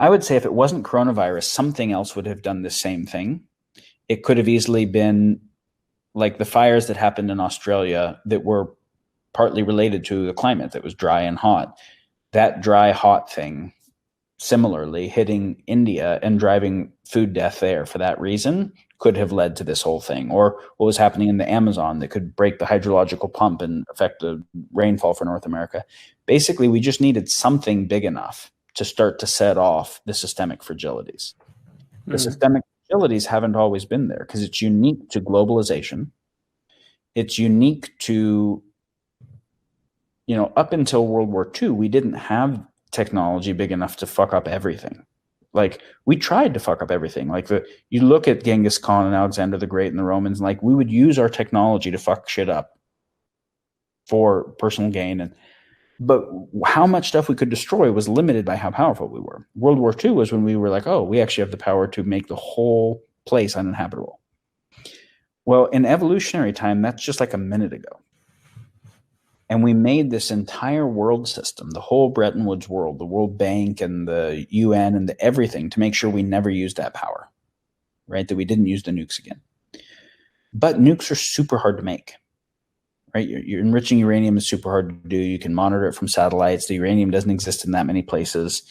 I would say if it wasn't coronavirus, something else would have done the same thing. It could have easily been like the fires that happened in Australia that were partly related to the climate that was dry and hot. That dry, hot thing similarly hitting India and driving food death there for that reason could have led to this whole thing. Or what was happening in the Amazon that could break the hydrological pump and affect the rainfall for North America. Basically, we just needed something big enough to start to set off the systemic fragilities. The systemic fragilities haven't always been there because it's unique to globalization. It's unique to, up until World War II, we didn't have technology big enough to fuck up everything. Like, we tried to fuck up everything. Like, you look at Genghis Khan and Alexander the Great and the Romans, and like, we would use our technology to fuck shit up for personal gain. But how much stuff we could destroy was limited by how powerful we were. World War II was when we were like, oh, we actually have the power to make the whole place uninhabitable. Well, in evolutionary time, that's just like a minute ago. And we made this entire world system, the whole Bretton Woods world, the World Bank and the UN and everything to make sure we never used that power, right? That we didn't use the nukes again. But nukes are super hard to make, right? You're enriching uranium is super hard to do. You can monitor it from satellites. The uranium doesn't exist in that many places.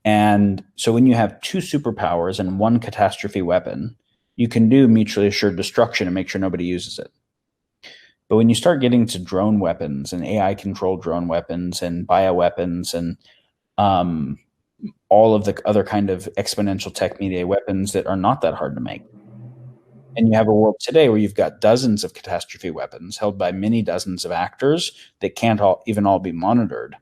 And so when you have two superpowers and one catastrophe weapon, you can do mutually assured destruction and make sure nobody uses it. But when you start getting to drone weapons and AI-controlled drone weapons and bioweapons and all of the other kind of exponential tech media weapons that are not that hard to make, and you have a world today where you've got dozens of catastrophe weapons held by many dozens of actors that can't even all be monitored,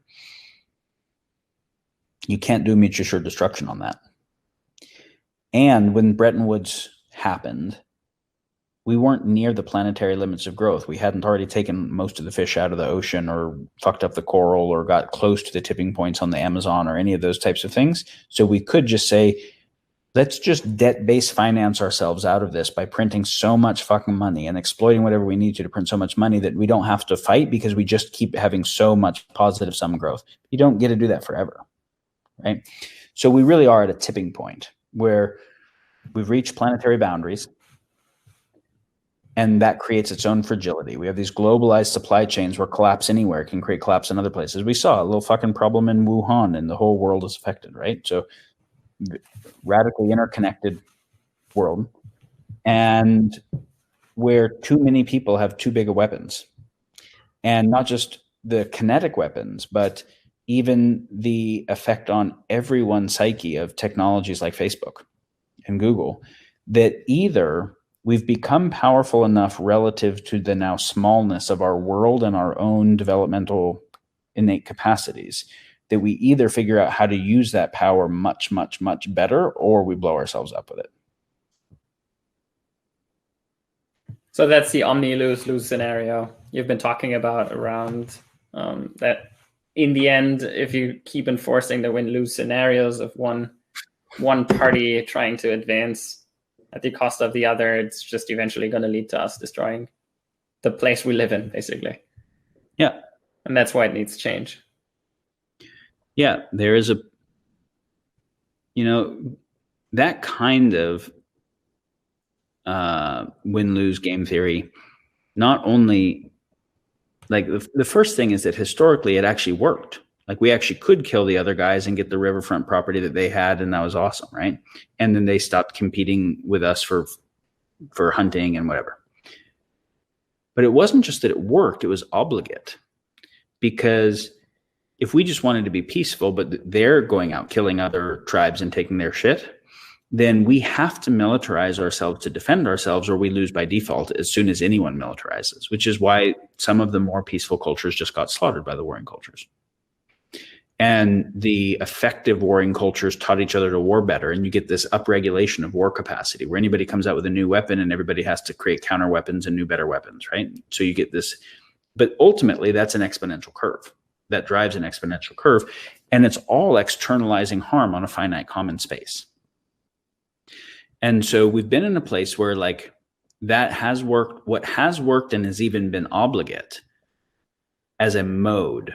you can't do mutual assured destruction on that. And when Bretton Woods happened, we weren't near the planetary limits of growth. We hadn't already taken most of the fish out of the ocean or fucked up the coral or got close to the tipping points on the Amazon or any of those types of things. So we could just say, let's just debt-based finance ourselves out of this by printing so much fucking money and exploiting whatever we need to print so much money that we don't have to fight because we just keep having so much positive sum growth. You don't get to do that forever, right? So we really are at a tipping point where we've reached planetary boundaries. And that creates its own fragility. We have these globalized supply chains where collapse anywhere can create collapse in other places. We saw a little fucking problem in Wuhan and the whole world is affected, right? So radically interconnected world. And where too many people have too big of weapons. And not just the kinetic weapons, but even the effect on everyone's psyche of technologies like Facebook and Google, that either we've become powerful enough relative to the now smallness of our world and our own developmental innate capacities that we either figure out how to use that power much, much, much better, or we blow ourselves up with it. So that's the omni-lose-lose scenario you've been talking about around that in the end, if you keep enforcing the win-lose scenarios of one party trying to advance at the cost of the other, it's just eventually going to lead to us destroying the place we live in, basically. Yeah. And that's why it needs change. Yeah, there is that kind of win-lose game theory, not only, like, the first thing is that historically it actually worked. Like, we actually could kill the other guys and get the riverfront property that they had, and that was awesome, right? And then they stopped competing with us for hunting and whatever. But it wasn't just that it worked, it was obligate. Because if we just wanted to be peaceful, but they're going out killing other tribes and taking their shit, then we have to militarize ourselves to defend ourselves, or we lose by default as soon as anyone militarizes, which is why some of the more peaceful cultures just got slaughtered by the warring cultures. And the effective warring cultures taught each other to war better. And you get this upregulation of war capacity where anybody comes out with a new weapon and everybody has to create counter weapons and new, better weapons, right? So you get this, but ultimately that's an exponential curve that drives an exponential curve. And it's all externalizing harm on a finite common space. And so we've been in a place where, like, that has worked. What has worked and has even been obligate as a mode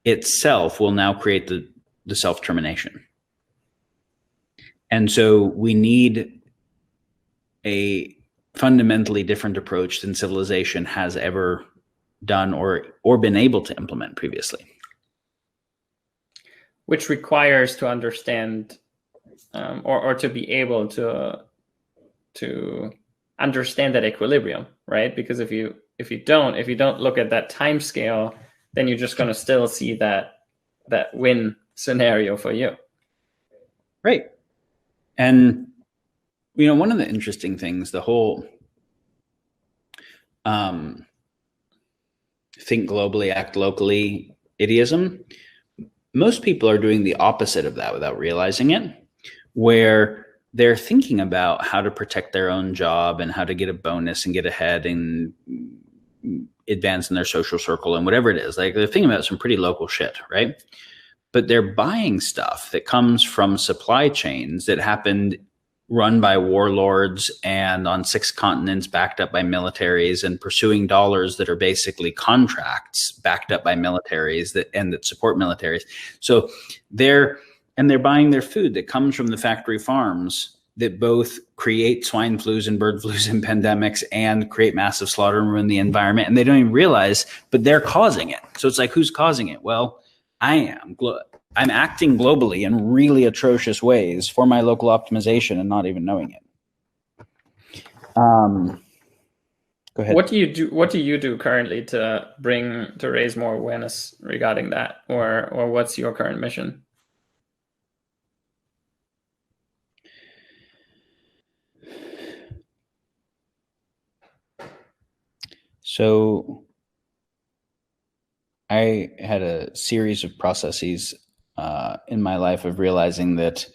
itself will now create the self-termination. And so we need a fundamentally different approach than civilization has ever done or been able to implement previously. Which requires to understand or to be able to understand that equilibrium, right? Because if you don't look at that time scale, then you're just going to still see that win scenario for you. Right. And one of the interesting things, the whole think globally, act locally idiom, most people are doing the opposite of that without realizing it, where they're thinking about how to protect their own job and how to get a bonus and get ahead and advance in their social circle and whatever it is. Like, they're thinking about some pretty local shit, right? But they're buying stuff that comes from supply chains that happened run by warlords and on 6 continents, backed up by militaries, and pursuing dollars that are basically contracts backed up by militaries that support militaries. So they're buying their food that comes from the factory farms that both create swine flus and bird flus and pandemics and create massive slaughter and ruin the environment. And they don't even realize, but they're causing it. So it's like, who's causing it? Well, I am. I'm acting globally in really atrocious ways for my local optimization and not even knowing it. Go ahead. What do you do currently to raise more awareness regarding that, or what's your current mission? So I had a series of processes in my life of realizing that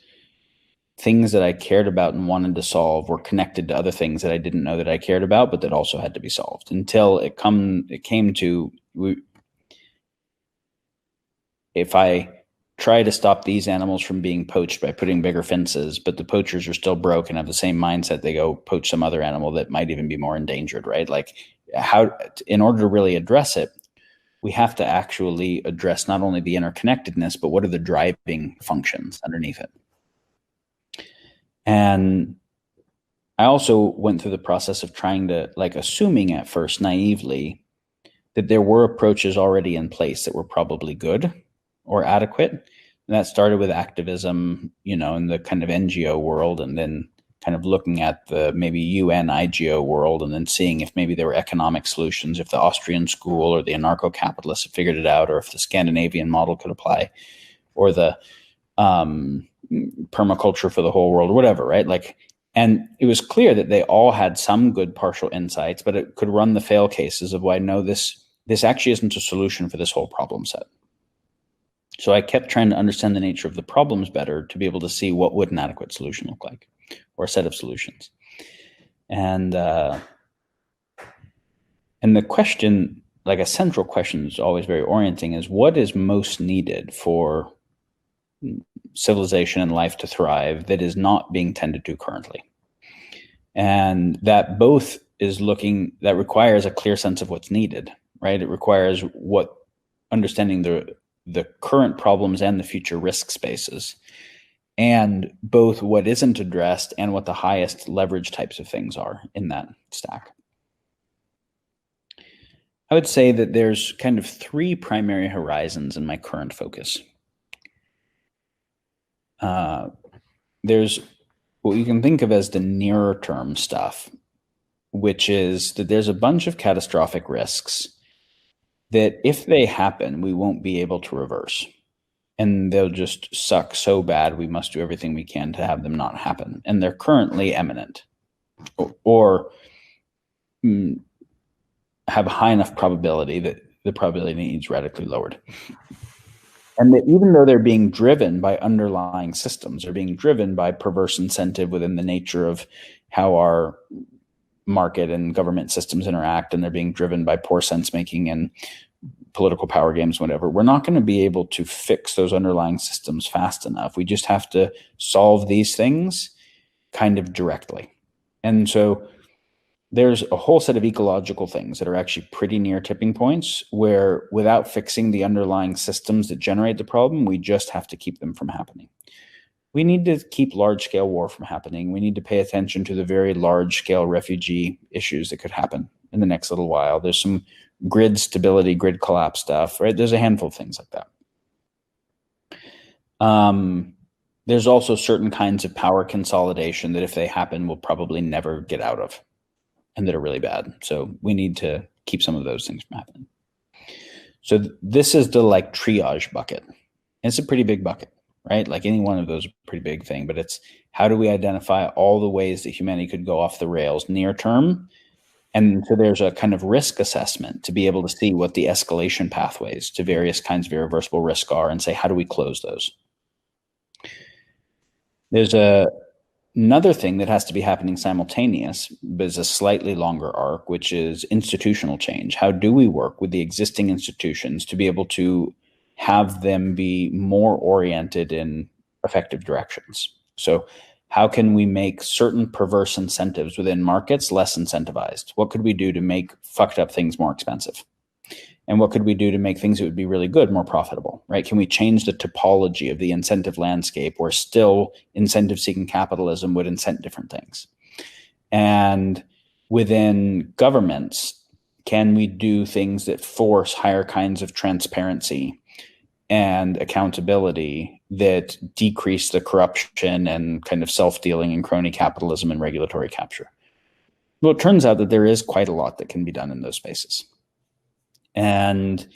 things that I cared about and wanted to solve were connected to other things that I didn't know that I cared about, but that also had to be solved, until it came to, if I try to stop these animals from being poached by putting bigger fences, but the poachers are still broke and have the same mindset, they go poach some other animal that might even be more endangered, right? Like, in order to really address it, we have to actually address not only the interconnectedness, but what are the driving functions underneath it. And I also went through the process of trying to, assuming at first naively that there were approaches already in place that were probably good or adequate. And that started with activism, in the kind of NGO world, and then kind of looking at the maybe UN IGO world, and then seeing if maybe there were economic solutions, if the Austrian school or the anarcho-capitalists had figured it out, or if the Scandinavian model could apply, or the permaculture for the whole world, or whatever, right? And it was clear that they all had some good partial insights, but it could run the fail cases of why, no, this actually isn't a solution for this whole problem set. So I kept trying to understand the nature of the problems better to be able to see what would an adequate solution look like, or a set of solutions. And the question, a central question is always very orienting, is what is most needed for civilization and life to thrive that is not being tended to currently? And that both that requires a clear sense of what's needed, right? It requires understanding the current problems and the future risk spaces, and both what isn't addressed and what the highest leverage types of things are in that stack. I would say that there's kind of 3 primary horizons in my current focus. There's what you can think of as the nearer term stuff, which is that there's a bunch of catastrophic risks that if they happen, we won't be able to reverse. And they'll just suck so bad, we must do everything we can to have them not happen. And they're currently imminent, or have a high enough probability that the probability needs radically lowered. And that even though they're being driven by underlying systems, they're being driven by perverse incentive within the nature of how our market and government systems interact, and they're being driven by poor sense making and political power games, whatever, we're not going to be able to fix those underlying systems fast enough. We just have to solve these things kind of directly. And so there's a whole set of ecological things that are actually pretty near tipping points, where without fixing the underlying systems that generate the problem, we just have to keep them from happening. we need to keep large-scale war from happening. We need to pay attention to the very large-scale refugee issues that could happen in the next little while. There's some grid stability, grid collapse stuff, right? There's a handful of things like that. There's also certain kinds of power consolidation that if they happen, we'll probably never get out of and that are really bad. So we need to keep some of those things from happening. So this is the like triage bucket. It's a pretty big bucket, right? Like any one of those is a pretty big thing, but it's how do we identify all the ways that humanity could go off the rails near term? And so there's a kind of risk assessment to be able to see what the escalation pathways to various kinds of irreversible risk are and say, how do we close those? There's another thing that has to be happening simultaneous, but is a slightly longer arc, which is institutional change. How do we work with the existing institutions to be able to have them be more oriented in effective directions? So how can we make certain perverse incentives within markets less incentivized? What could we do to make fucked up things more expensive? And what could we do to make things that would be really good more profitable, right? Can we change the topology of the incentive landscape where still incentive-seeking capitalism would incent different things? And within governments, can we do things that force higher kinds of transparency and accountability that decrease the corruption and kind of self-dealing and crony capitalism and regulatory capture? Well, it turns out that there is quite a lot that can be done in those spaces. And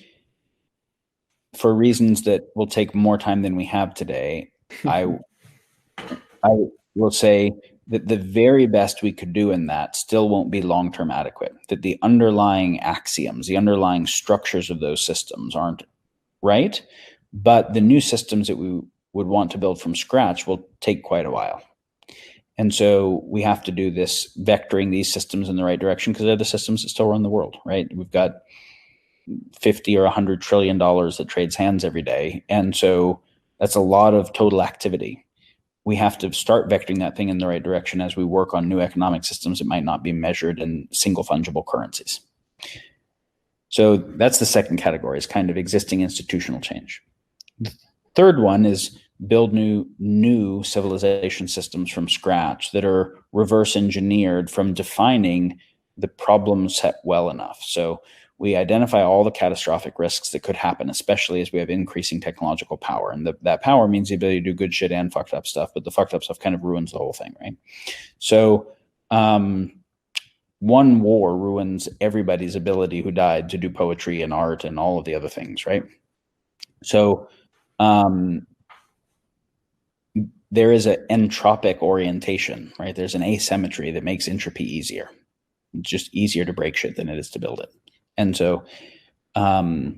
for reasons that will take more time than we have today, I will say that the very best we could do in that still won't be long-term adequate, that the underlying axioms, the underlying structures of those systems aren't right, but the new systems that we would want to build from scratch will take quite a while. And so we have to do this vectoring these systems in the right direction because they're the systems that still run the world, right? We've got 50 or $100 trillion that trades hands every day. And so that's a lot of total activity. We have to start vectoring that thing in the right direction as we work on new economic systems that might not be measured in single fungible currencies. So that's the second category, is kind of existing institutional change. The third one is build new civilization systems from scratch that are reverse engineered from defining the problem set well enough. So we identify all the catastrophic risks that could happen, especially as we have increasing technological power. And that power means the ability to do good shit and fucked up stuff, but the fucked up stuff kind of ruins the whole thing, right? So one war ruins everybody's ability who died to do poetry and art and all of the other things, right? So there is an entropic orientation, right? There's an asymmetry that makes entropy easier. It's just easier to break shit than it is to build it. And so, so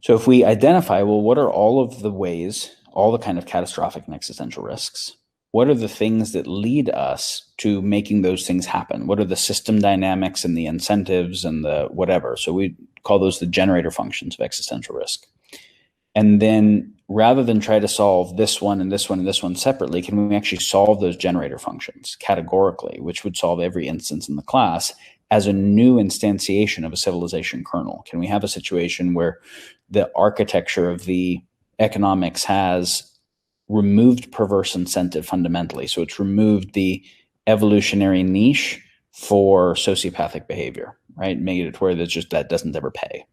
if we identify, well, what are all of the ways, all the kind of catastrophic and existential risks? What are the things that lead us to making those things happen? What are the system dynamics and the incentives and the whatever? So we call those the generator functions of existential risk. And then rather than try to solve this one and this one and this one separately, can we actually solve those generator functions categorically, which would solve every instance in the class as a new instantiation of a civilization kernel? Can we have a situation where the architecture of the economics has removed perverse incentive fundamentally? So it's removed the evolutionary niche for sociopathic behavior, right? Made it where there's just that doesn't ever pay.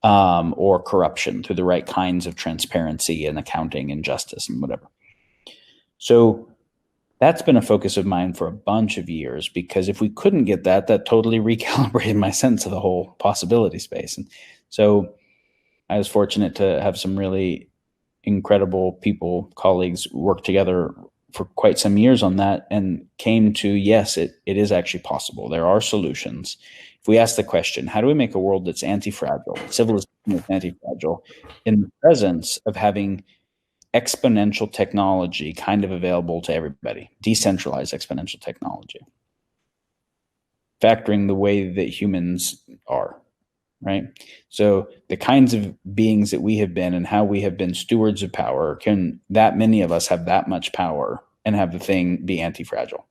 Or corruption through the right kinds of transparency and accounting and justice and whatever. So that's been a focus of mine for a bunch of years, because if we couldn't get that, that totally recalibrated my sense of the whole possibility space. And so I was fortunate to have some really incredible people, colleagues, work together for quite some years on that and came to, yes, it is actually possible. There are solutions. If we ask the question, how do we make a world that's anti-fragile, civilization that's anti-fragile, in the presence of having exponential technology kind of available to everybody, decentralized exponential technology, factoring the way that humans are, right? So the kinds of beings that we have been and how we have been stewards of power, can that many of us have that much power and have the thing be anti-fragile?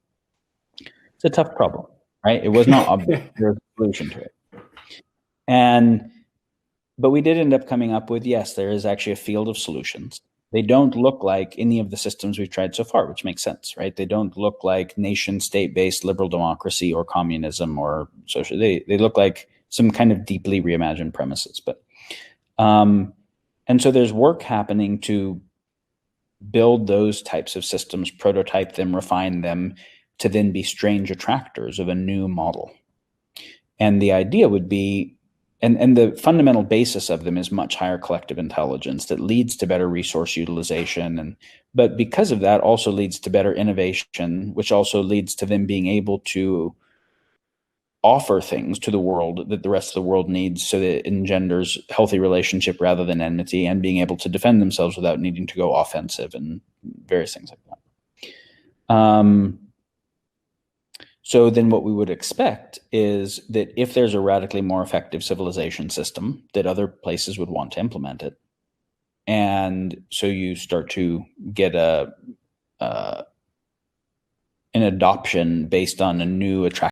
It's a tough problem, right? It was not obvious there's a solution to it. But we did end up coming up with, yes, there is actually a field of solutions. They don't look like any of the systems we've tried so far, which makes sense, right? They don't look like nation state-based liberal democracy or communism or social. They look like some kind of deeply reimagined premises. But and so there's work happening to build those types of systems, prototype them, refine them, to then be strange attractors of a new model. And the idea would be, and the fundamental basis of them is much higher collective intelligence that leads to better resource utilization. But because of that also leads to better innovation, which also leads to them being able to offer things to the world that the rest of the world needs, so that it engenders healthy relationship rather than enmity, and being able to defend themselves without needing to go offensive and various things like that. So then what we would expect is that if there's a radically more effective civilization system, that other places would want to implement it. And so you start to get an adoption based on a new attraction